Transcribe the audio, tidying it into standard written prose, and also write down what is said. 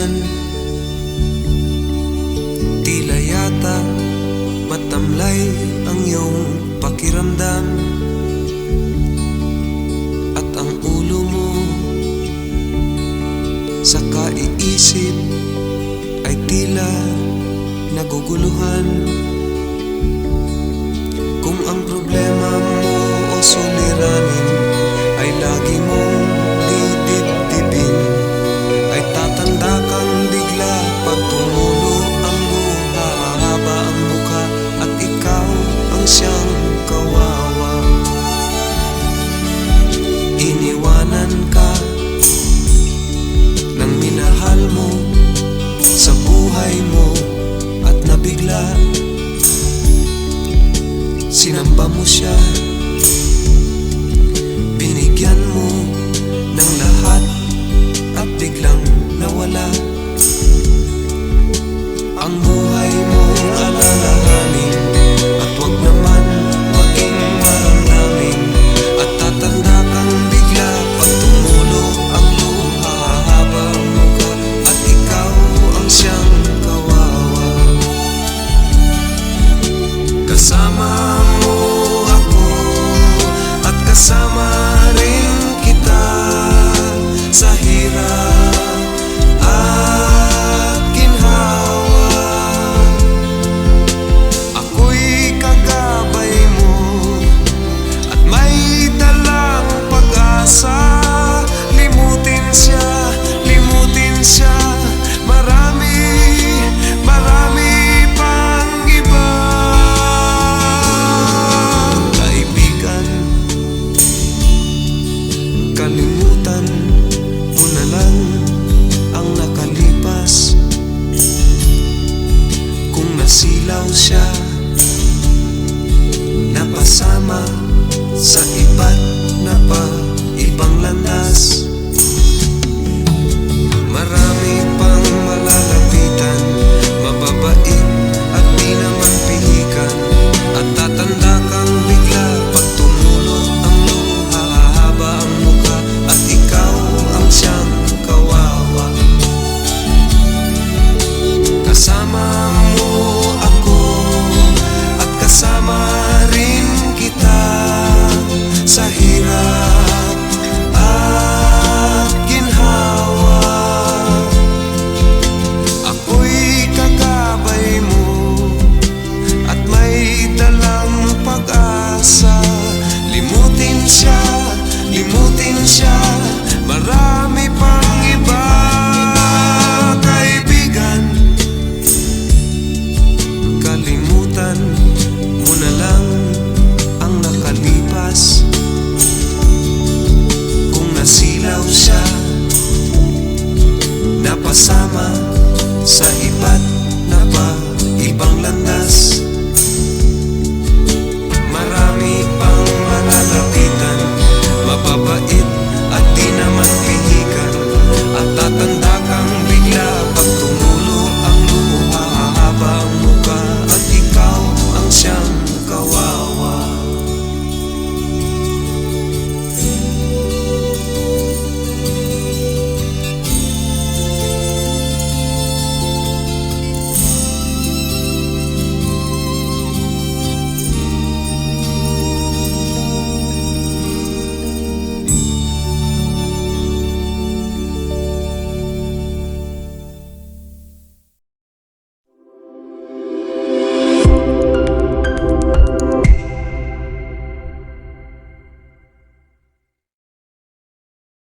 kaibigan, tila yata matamlay ang iyong pakiramdam, at ang ulo mo sa kaiisip ay tila naguguluhan. Kung ang problema mo o suliranin ay lagi mong didibdibin, ay tatanda kang bigla pag tumulo ang luha, hahaba ang mukha at ikaw ang siyang kawawa. Iniwanan ka ng minahal mo sa buhay mo at nabigla sinamba mo siya, binigyan mo ng lahat at biglang nawala. Ang buhay mong alalahanin at wag naman maging maramdamin, at tatanda kang bigla pag tumulo ang luha, hahaba ang mukha at ikaw ang siyang kawawa. Kasama mo ako at kasama rin kita sa hirap at ginhawa. Ako'y kagabay mo at may dalang pag-asa. Limutin siya, marami pang iba. Kaibigan, kalimutan mo na lang ang nakalipas. Kung nasilaw siya, napasama sa iba't na pa ibang landas. Marami pang malalapitan, mababait at di naman pihikan, at tatanda kang bigla pag tumulo ang luha, hahaba ang mukha at ikaw ang siyang kawawa. Kasama mo ako at kasama rin kita sa hirap at ginhawa. Ako'y kagabay mo at may dalang pag-asa. Limutin siya, marami pang iba. Kaibigan, kalimutan mo na lang ang nakalipas. Kung nasilaw siya, napasama sa iba't na pa ibang landas.